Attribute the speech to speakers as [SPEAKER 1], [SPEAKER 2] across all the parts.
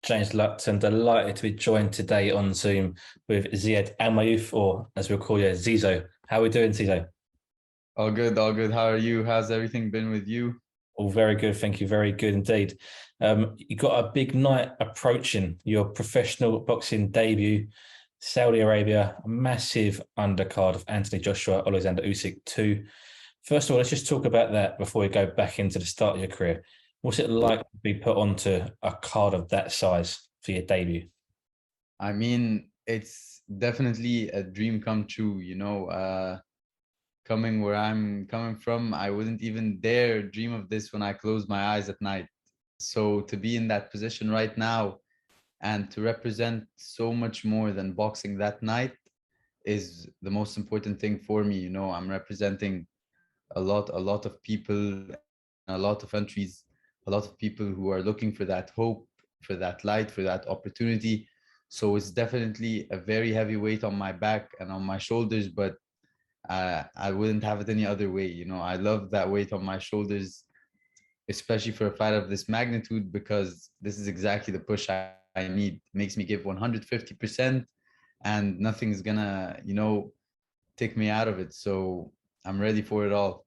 [SPEAKER 1] James Lutton, delighted to be joined today on Zoom with Ziyad Al Maayouf, or as we'll call you, Zizo. How are we doing, Zizo?
[SPEAKER 2] All good, all good. How are you? How's everything been with you?
[SPEAKER 1] All very good, thank you. Very good indeed. You got a big night approaching, your professional boxing debut, Saudi Arabia, a massive undercard of Anthony Joshua, Alexander Usyk 2. First of all, let's just talk about that before we go back into the start of your career. What's it like to be put onto a card of that size for your debut?
[SPEAKER 2] I mean, it's definitely a dream come true, coming where I'm coming from, I wouldn't even dare dream of this when I close my eyes at night. So to be in that position right now and to represent so much more than boxing that night is the most important thing for me. I'm representing a lot of people, a lot of countries, a lot of people who are looking for that hope, for that light, for that opportunity. So it's definitely a very heavy weight on my back and on my shoulders, but I wouldn't have it any other way. I love that weight on my shoulders, especially for a fight of this magnitude, because this is exactly the push I need. It makes me give 150% and nothing's gonna, take me out of it. So I'm ready for it all.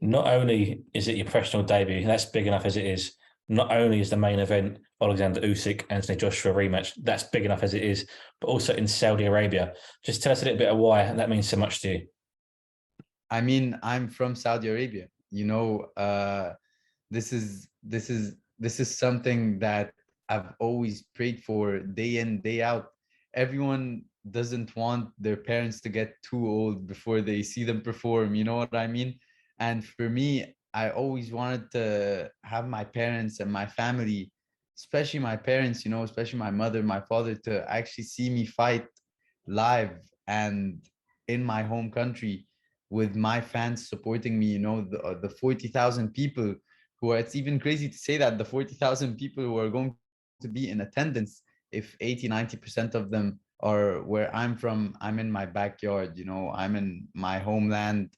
[SPEAKER 1] Not only is it your professional debut, that's big enough as it is. Not only is the main event Alexander Usyk, Anthony Joshua rematch, that's big enough as it is, but also in Saudi Arabia. Just tell us a little bit of why that means so much to you.
[SPEAKER 2] I mean, I'm from Saudi Arabia. This is something that I've always prayed for day in, day out. Everyone doesn't want their parents to get too old before they see them perform, you know what I mean? And for me, I always wanted to have my parents and my family, especially my parents, especially my mother, my father, to actually see me fight live and in my home country with my fans supporting me, the 40,000 people who are, it's even crazy to say that the 40,000 people who are going to be in attendance, if 80-90% of them are where I'm from. I'm in my backyard, I'm in my homeland,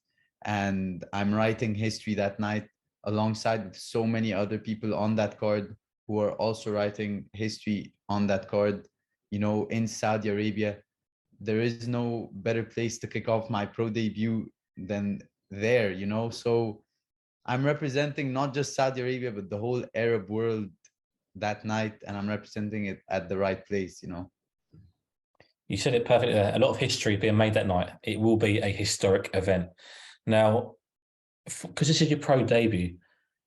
[SPEAKER 2] and I'm writing history that night alongside so many other people on that card who are also writing history on that card, in Saudi Arabia. There is no better place to kick off my pro debut than there, So I'm representing not just Saudi Arabia, but the whole Arab world that night, and I'm representing it at the right place.
[SPEAKER 1] You said it perfectly there. A lot of history being made that night. It will be a historic event. Now, because this is your pro debut,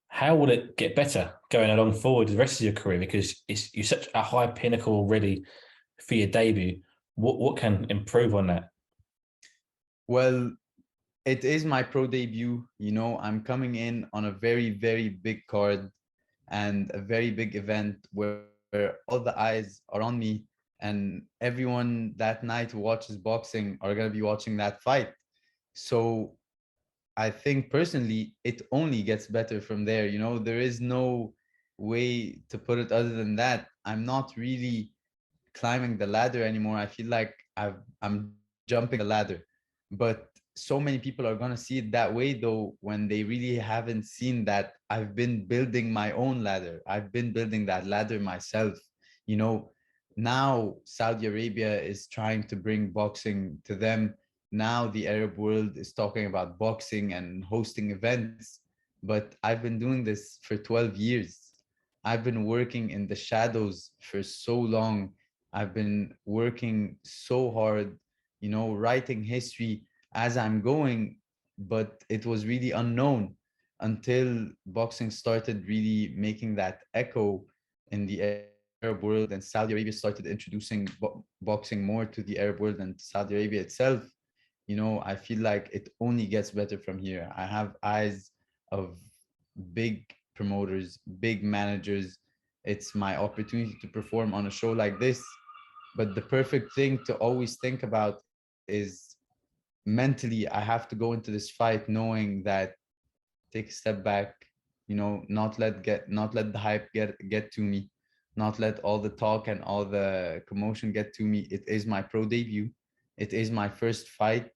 [SPEAKER 1] how will it get better going along forward the rest of your career? Because you're such a high pinnacle already for your debut. What can improve on that?
[SPEAKER 2] Well, it is my pro debut. I'm coming in on a very, very big card and a very big event where all the eyes are on me, and everyone that night who watches boxing are going to be watching that fight. So I think personally, it only gets better from there. There is no way to put it other than that. I'm not really climbing the ladder anymore. I feel like I'm jumping the ladder. But so many people are going to see it that way, though, when they really haven't seen that I've been building my own ladder. I've been building that ladder myself. You know, now Saudi Arabia is trying to bring boxing to them. Now the Arab world is talking about boxing and hosting events. But I've been doing this for 12 years. I've been working in the shadows for so long. I've been working so hard, writing history as I'm going, but it was really unknown until boxing started really making that echo in the Arab world, and Saudi Arabia started introducing boxing more to the Arab world and Saudi Arabia itself. I feel like it only gets better from here. I have eyes of big promoters, big managers. It's my opportunity to perform on a show like this. But the perfect thing to always think about is mentally, I have to go into this fight knowing that take a step back, not let the hype get to me, not let all the talk and all the commotion get to me. It is my pro debut. It is my first fight,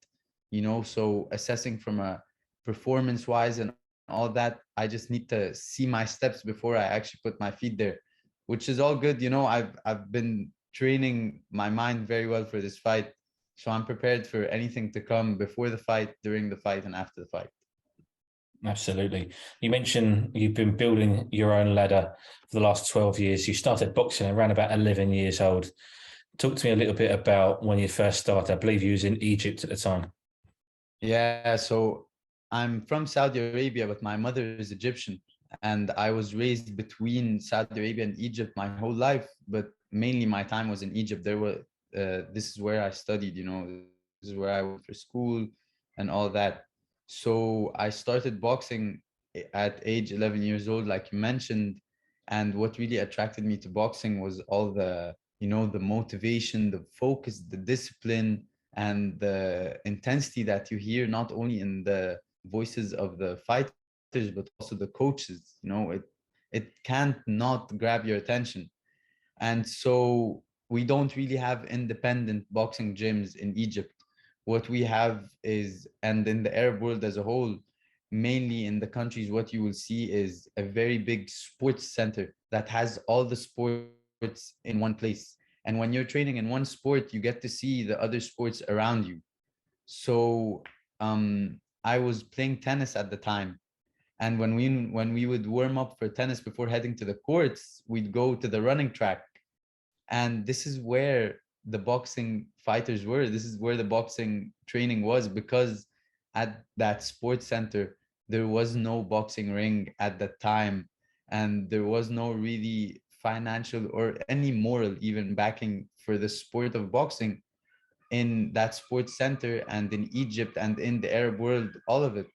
[SPEAKER 2] so assessing from a performance wise and all that, I just need to see my steps before I actually put my feet there. which is all good. You know, I've been training my mind very well for this fight. So I'm prepared for anything to come before the fight, during the fight, and after the fight.
[SPEAKER 1] Absolutely. You mentioned you've been building your own ladder for the last 12 years. You started boxing around about 11 years old. Talk to me a little bit about when you first started. I believe you was in Egypt at the time.
[SPEAKER 2] Yeah, so I'm from Saudi Arabia, but my mother is Egyptian. And I was raised between Saudi Arabia and Egypt my whole life, but mainly my time was in Egypt. This is where I studied, you know, this is where I went for school and all that. So I started boxing at age 11 years old, like you mentioned. And what really attracted me to boxing was all the, you know, the motivation, the focus, the discipline, and the intensity that you hear not only in the voices of the fighters but also the coaches. You know, it can't not grab your attention. And so we don't really have independent boxing gyms in Egypt. What we have is, and in the Arab world as a whole, mainly in the countries, what you will see is a very big sports center that has all the sports in one place. And when you're training in one sport, you get to see the other sports around you. So I was playing tennis at the time, and when we would warm up for tennis before heading to the courts, we'd go to the running track. And this is where the boxing fighters were. This is where the boxing training was, because at that sports center, there was no boxing ring at that time. And there was no really financial or any moral even backing for the sport of boxing in that sports center and in Egypt and in the Arab world, all of it.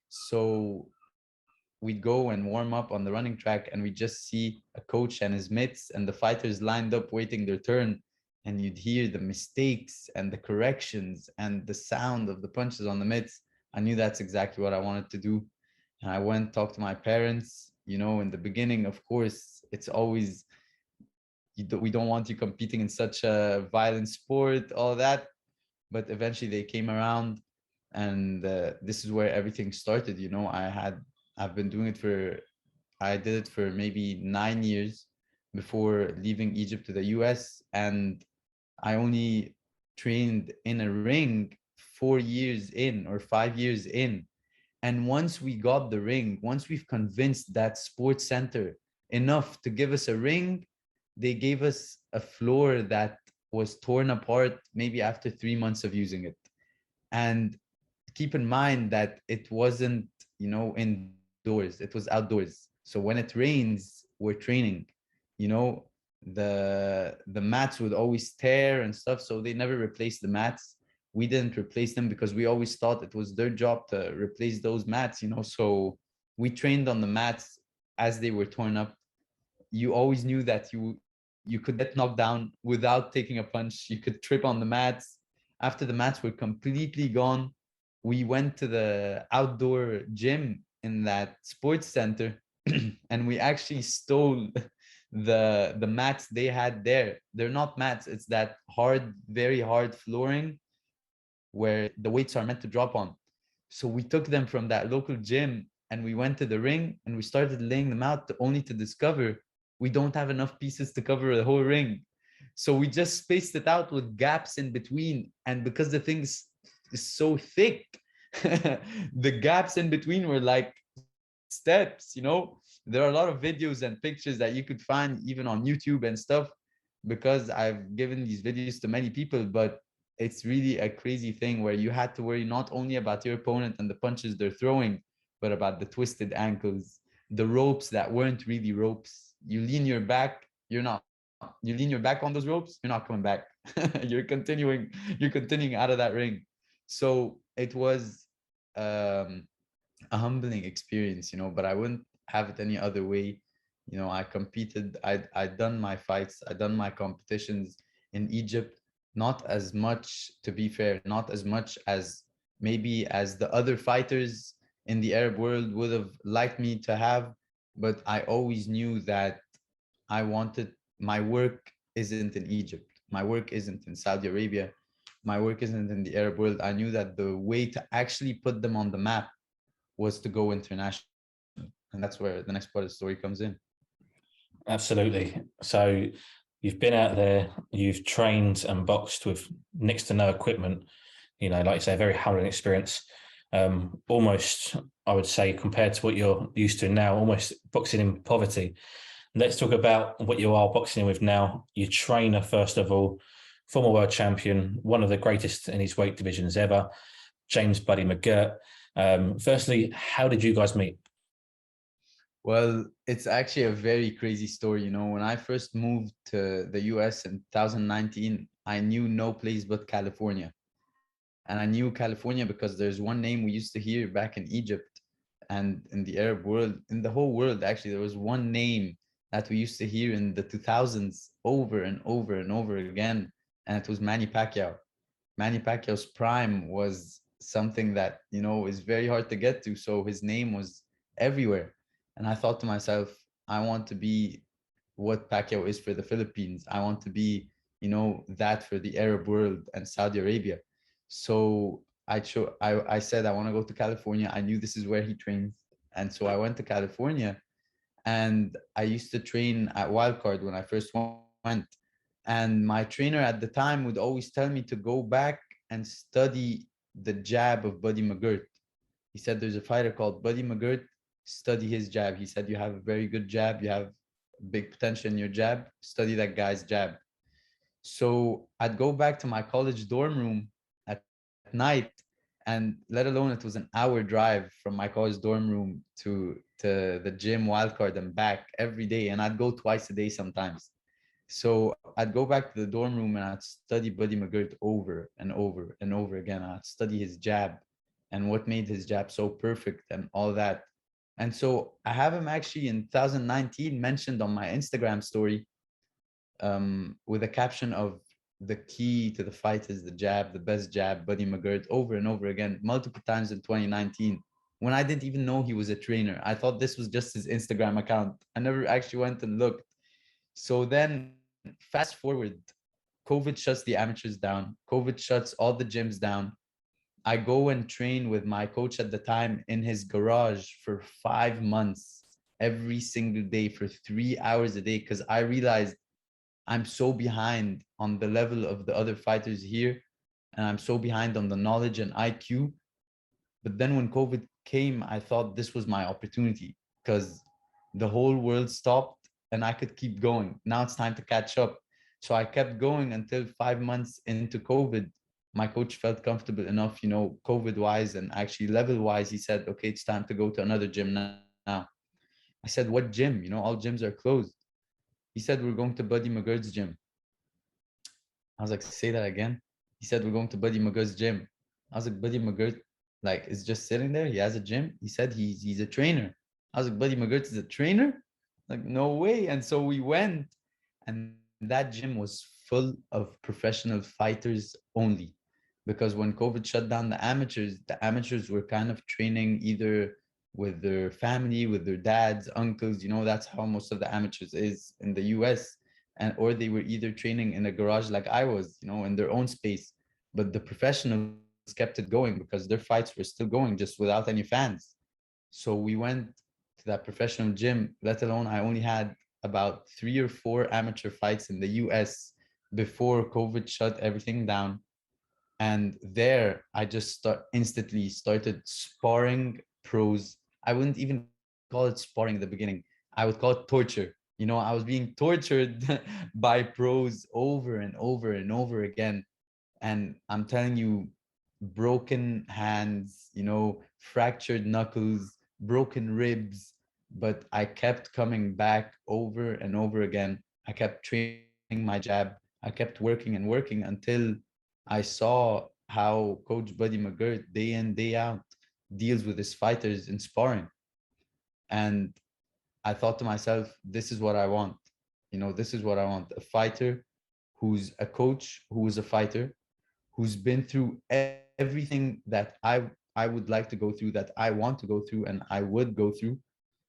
[SPEAKER 2] So we'd go and warm up on the running track, and we just see a coach and his mates and the fighters lined up waiting their turn. And you'd hear the mistakes and the corrections and the sound of the punches on the mitts. I knew that's exactly what I wanted to do. And I went, talked to my parents. You know, in the beginning, of course, it's always, we don't want you competing in such a violent sport, all that. But eventually they came around, and this is where everything started. You know, I've been doing it for, I did it for maybe 9 years before leaving Egypt to the US. And I only trained in a ring 4 years in or 5 years in. And once we got the ring, once we've convinced that sports center enough to give us a ring, they gave us a floor that was torn apart maybe after 3 months of using it. And keep in mind that it wasn't, you know, indoors, it was outdoors. So when it rains, we're training, you know, the mats would always tear and stuff. So they never replaced the mats. We didn't replace them because we always thought it was their job to replace those mats, you know. So we trained on the mats as they were torn up. You always knew that you could get knocked down without taking a punch. You could trip on the mats. After the mats were completely gone, we went to the outdoor gym in that sports center and we actually stole the mats they had there. They're not mats, it's that hard, very hard flooring where the weights are meant to drop on. So we took them from that local gym and we went to the ring and we started laying them out, only to discover we don't have enough pieces to cover the whole ring. So we just spaced it out with gaps in between. And because the thing is so thick, the gaps in between were like steps, you know. There are a lot of videos and pictures that you could find even on YouTube and stuff, because I've given these videos to many people. But it's really a crazy thing where you had to worry not only about your opponent and the punches they're throwing, but about the twisted ankles, the ropes that weren't really ropes. You lean your back, you lean your back on those ropes, you're not coming back. You're continuing out of that ring. So it was um a humbling experience, you know, but I wouldn't have it any other way. You know, I competed, I'd done my fights, I'd done my competitions in Egypt, not as much, to be fair, not as much as maybe as the other fighters in the Arab world would have liked me to have. But I always knew that I wanted, my work isn't in Egypt, my work isn't in Saudi Arabia, my work isn't in the Arab world. I knew that the way to actually put them on the map was to go international. And that's where the next part of the story comes in.
[SPEAKER 1] Absolutely. So you've been out there, you've trained and boxed with next to no equipment, like you say, a very humbling experience. Almost, I would say, compared to what you're used to now, almost boxing in poverty. Let's talk about what you are boxing with now. Your trainer, first of all, former world champion, one of the greatest in his weight divisions ever, James Buddy McGirt. Firstly, how did you guys meet?
[SPEAKER 2] Well, it's actually a very crazy story. When I first moved to the US in 2019, I knew no place but California. And I knew California because there's one name we used to hear back in Egypt and in the Arab world, in the whole world, actually. There was one name that we used to hear in the 2000s over and over and over again, and it was Manny Pacquiao. Manny Pacquiao's prime was something that, is very hard to get to. So his name was everywhere. And I thought to myself, I want to be what Pacquiao is for the Philippines. I want to be, that for the Arab world and Saudi Arabia. So I said I want to go to California. I knew this is where he trains. And so I went to California, and I used to train at Wildcard when I first went. And my trainer at the time would always tell me to go back and study the jab of Buddy McGirt. He said, there's a fighter called Buddy McGirt, study his jab. He said, you have a very good jab, you have big potential in your jab, study that guy's jab. So I'd go back to my college dorm room at night, and let alone it was an hour drive from my college dorm room to the gym Wildcard and back every day. And I'd go twice a day sometimes. So I'd go back to the dorm room and I'd study Buddy McGirt over and over and over again. I'd study his jab and what made his jab so perfect and all that. And so I have him actually in 2019 mentioned on my Instagram story, with a caption of the key to the fight is the jab, the best jab, Buddy McGirt, over and over again, multiple times in 2019, when I didn't even know he was a trainer. I thought this was just his Instagram account. I never actually went and looked. So then fast forward, COVID shuts the amateurs down. COVID shuts all the gyms down. I go and train with my coach at the time in his garage for 5 months, every single day for 3 hours a day, because I realized I'm so behind on the level of the other fighters here, and I'm so behind on the knowledge and IQ. But then when COVID came, I thought this was my opportunity because the whole world stopped and I could keep going. Now it's time to catch up. So I kept going until 5 months into COVID. My coach felt comfortable enough, COVID wise and actually level wise. He said, okay, it's time to go to another gym now. I said, what gym? All gyms are closed. He said, we're going to Buddy McGirt's gym. I was like, say that again. He said, we're going to Buddy McGirt's gym. I was like, Buddy McGirt, like, is just sitting there. He has a gym. He said he's a trainer. I was like, Buddy McGirt is a trainer? Like, no way. And so we went, and that gym was full of professional fighters only. Because when COVID shut down the amateurs were kind of training either with their family, with their dads, uncles. That's how most of the amateurs is in the US. And or they were either training in a garage like I was, in their own space. But the professionals kept it going because their fights were still going just without any fans. So we went to that professional gym, let alone I only had about 3 or 4 amateur fights in the US before COVID shut everything down. And there I just instantly started sparring pros. I wouldn't even call it sparring at the beginning. I would call it torture. I was being tortured by pros over and over and over again. And I'm telling you, broken hands, fractured knuckles, broken ribs. But I kept coming back over and over again. I kept training my jab. I kept working and working until I saw how Coach Buddy McGirt day in, day out deals with his fighters in sparring. And I thought to myself, this is what I want. This is what I want. A fighter who's a coach, who is a fighter, who's been through everything that I would like to go through, that I want to go through, and I would go through.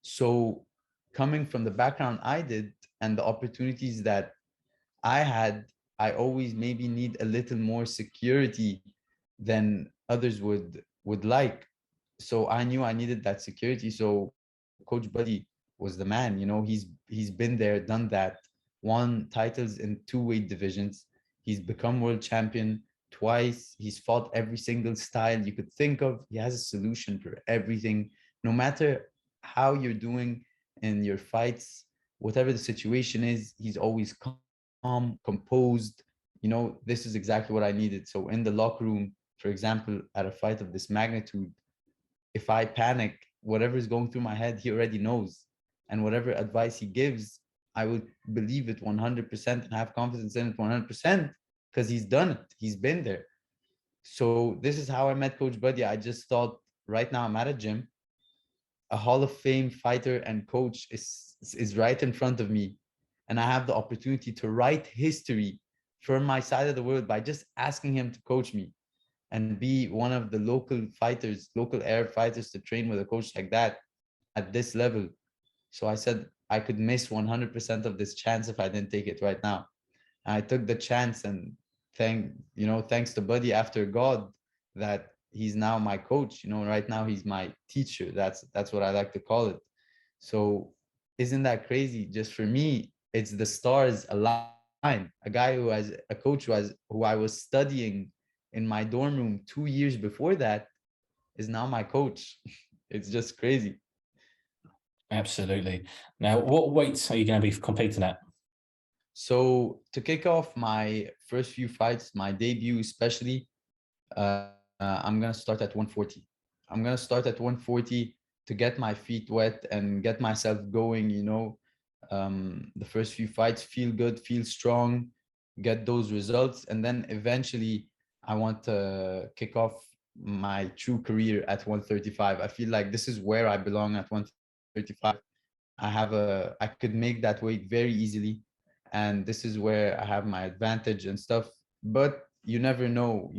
[SPEAKER 2] So coming from the background I did and the opportunities that I had, I always maybe need a little more security than others would like. So I knew I needed that security. So Coach Buddy was the man. You know, he's been there, done that, won titles in two weight divisions. He's become world champion twice. He's fought every single style you could think of. He has a solution for everything. No matter how you're doing in your fights, whatever the situation is, he's always calm, composed. You know, this is exactly what I needed. So in the locker room, for example, at a fight of this magnitude, if I panic, whatever is going through my head, he already knows. And whatever advice he gives, I will believe it 100% and have confidence in it 100% because he's done it. He's been there. So this is how I met Coach Buddy. I just thought, right now I'm at a gym, a Hall of Fame fighter and coach is right in front of me, and I have the opportunity to write history for my side of the world by just asking him to coach me and be one of the local fighters, local Arab fighters, to train with a coach like that at this level. So I said I could miss 100% of this chance if I didn't take it right now. And I took the chance, and thanks to Buddy, after God, that he's now my coach. You know, right now he's my teacher. That's what I like to call it. So isn't that crazy? Just for me, it's the stars align. A guy who has a coach who I was studying in my dorm room 2 years before that is now my coach. It's just crazy.
[SPEAKER 1] Absolutely. Now, what weights are you going to be competing at?
[SPEAKER 2] So to kick off my first few fights, my debut especially, I'm gonna start at 140. I'm gonna start at 140 to get my feet wet and get myself going. The first few fights, feel good, feel strong, get those results, and then eventually I want to kick off my true career at 135. I feel like this is where I belong at 135. I could make that weight very easily, and this is where I have my advantage and stuff. But you never know.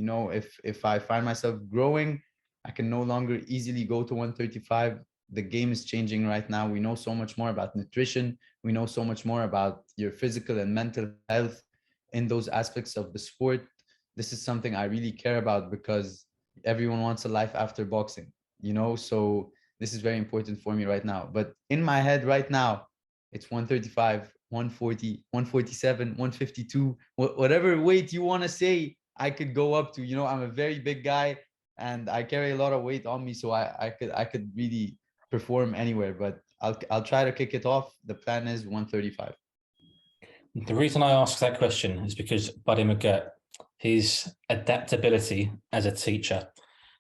[SPEAKER 2] If I find myself growing, I can no longer easily go to 135. The game is changing right now. We know so much more about nutrition. We know so much more about your physical and mental health in those aspects of the sport. This is something I really care about because everyone wants a life after boxing. So this is very important for me right now. But in my head right now, it's 135, 140, 147, 152, whatever weight you want to say, I could go up to. I'm a very big guy and I carry a lot of weight on me, so I could really perform anywhere. But I'll try to kick it off. The plan is 135.
[SPEAKER 1] The reason I ask that question is because Buddy McGirt, his adaptability as a teacher.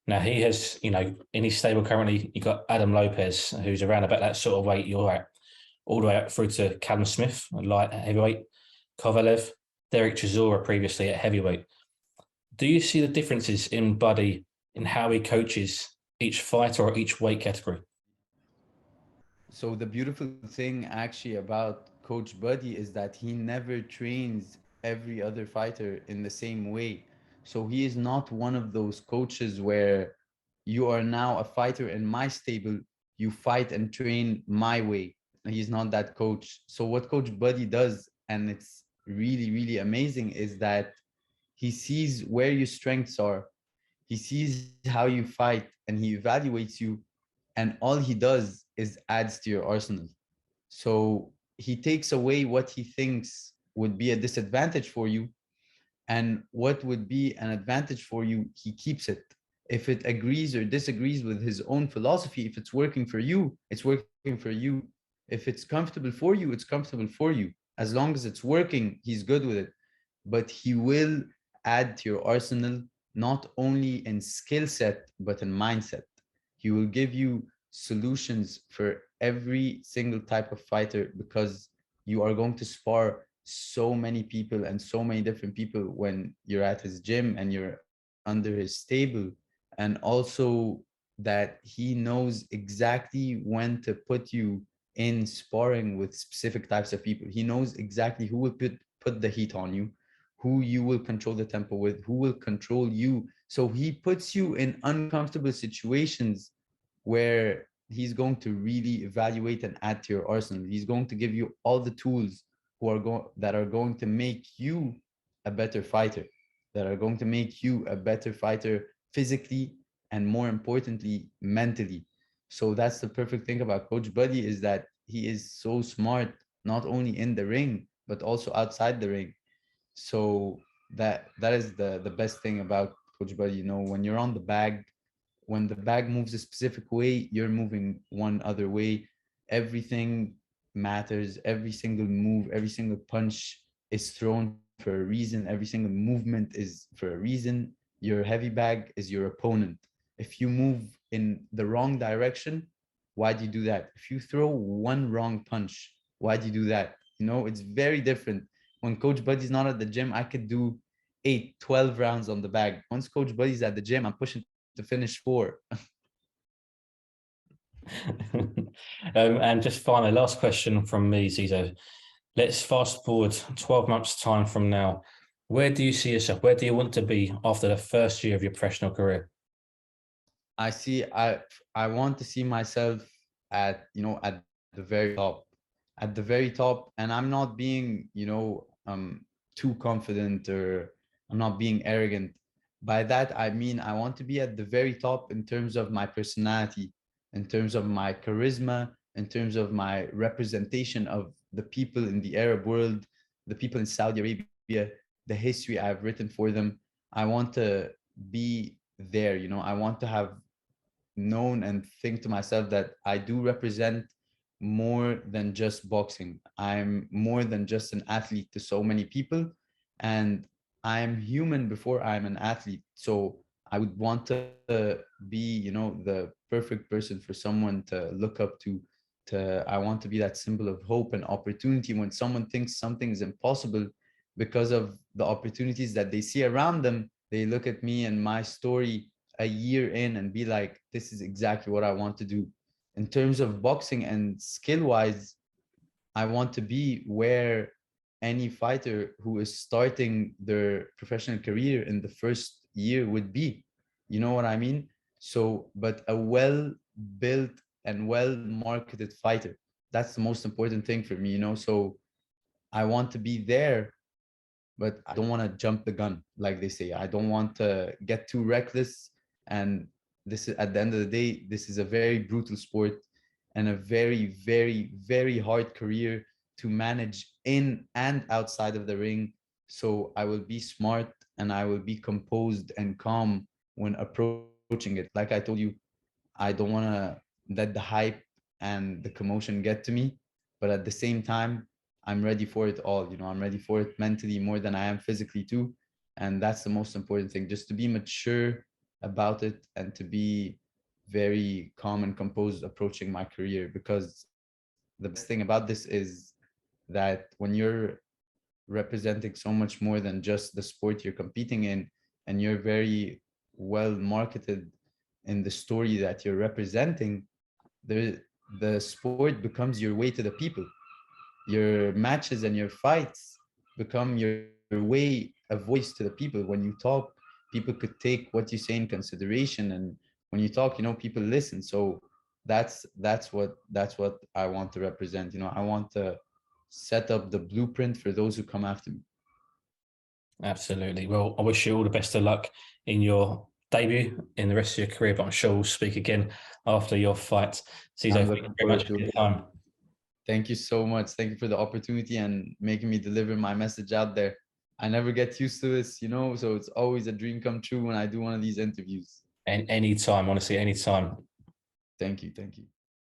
[SPEAKER 1] Now he has, in his stable currently, you got Adam Lopez, who's around about that sort of weight you're at, all the way up through to Callum Smith, light heavyweight, Kovalev, Derek Chisora previously at heavyweight. Do you see the differences in Buddy in how he coaches each fighter or each weight category?
[SPEAKER 2] So the beautiful thing actually about Coach Buddy is that he never trains every other fighter in the same way. So he is not one of those coaches where you are now a fighter in my stable, you fight and train my way. He's not that coach. So what Coach Buddy does, and it's really, really amazing, is that he sees where your strengths are. He sees how you fight and he evaluates you, and all he does is adds to your arsenal. So he takes away what he thinks would be a disadvantage for you, and what would be an advantage for you, he keeps it. If it agrees or disagrees with his own philosophy, if it's working for you, it's working for you. If it's comfortable for you, it's comfortable for you. As long as it's working, he's good with it. But he will add to your arsenal, not only in skill set, but in mindset. He will give you solutions for every single type of fighter because you are going to spar so many people and so many different people when you're at his gym and you're under his stable. And also that he knows exactly when to put you in sparring with specific types of people. He knows exactly who will put the heat on you, who you will control the tempo with, who will control you. So he puts you in uncomfortable situations where he's going to really evaluate and add to your arsenal. He's going to give you all the tools that are going to make you a better fighter, that are going to make you a better fighter physically and more importantly, mentally. So that's the perfect thing about Coach Buddy, is that he is so smart, not only in the ring, but also outside the ring. So that is the best thing about Coach Buddy. You know, when you're on the bag, when the bag moves a specific way, you're moving one other way. Everything matters. Every single move, every single punch is thrown for a reason. Every single movement is for a reason. Your heavy bag is your opponent. If you move in the wrong direction, why do you do that? If you throw one wrong punch, why do you do that? You know, it's very different. When Coach Buddy's not at the gym, I could do 8, 12 rounds on the bag. Once Coach Buddy's at the gym, I'm pushing to finish 4.
[SPEAKER 1] And just finally, last question from me, Zizo. Let's fast forward 12 months' time from now. Where do you see yourself? Where do you want to be after the first year of your professional career?
[SPEAKER 2] I want to see myself at, you know, at the very top. At the very top, and I'm not being, you know, too confident, or I'm not being arrogant. By that I mean I want to be at the very top in terms of my personality, in terms of my charisma, in terms of my representation of the people in the Arab world, the people in Saudi Arabia, the history I've written for them. I want to be there, you know. I want to have known and think to myself that I do represent more than just boxing. I'm more than just an athlete to so many people, and I'm human before I'm an athlete. So I would want to be, you know, the perfect person for someone to look up to. I want to be that symbol of hope and opportunity when someone thinks something is impossible because of the opportunities that they see around them. They look at me and my story a year in and be like, this is exactly what I want to do. In terms of boxing and skill wise, I want to be where any fighter who is starting their professional career in the first year would be. You know what I mean? So, but a well built and well marketed fighter. That's the most important thing for me, you know? So I want to be there, but I don't want to jump the gun, like they say. I don't want to get too reckless. And this is, at the end of the day, this is a very brutal sport and a very, very, very hard career to manage in and outside of the ring. So I will be smart and I will be composed and calm when approaching it. Like I told you, I don't want to let the hype and the commotion get to me, but at the same time, I'm ready for it all. You know, I'm ready for it mentally more than I am physically too. And that's the most important thing, just to be mature about it and to be very calm and composed approaching my career. Because the best thing about this is that when you're representing so much more than just the sport you're competing in, and you're very well marketed in the story that you're representing, the the sport becomes your way to the people. Your matches and your fights become your way, a voice to the people. When you talk, people could take what you say in consideration, and when you talk, you know, people listen. So that's what I want to represent. You know, I want to set up the blueprint for those who come after me.
[SPEAKER 1] Absolutely. Well, I wish you all the best of luck in your debut, in the rest of your career, but I'm sure we'll speak again after your fight. Cesar,
[SPEAKER 2] I'm
[SPEAKER 1] thank you
[SPEAKER 2] looking
[SPEAKER 1] very much
[SPEAKER 2] forward
[SPEAKER 1] for
[SPEAKER 2] to
[SPEAKER 1] your
[SPEAKER 2] it.
[SPEAKER 1] time.
[SPEAKER 2] Thank you so much. Thank you for the opportunity and making me deliver my message out there. I never get used to this, you know, so it's always a dream come true when I do one of these interviews.
[SPEAKER 1] And anytime, honestly, anytime.
[SPEAKER 2] Thank you. Thank you.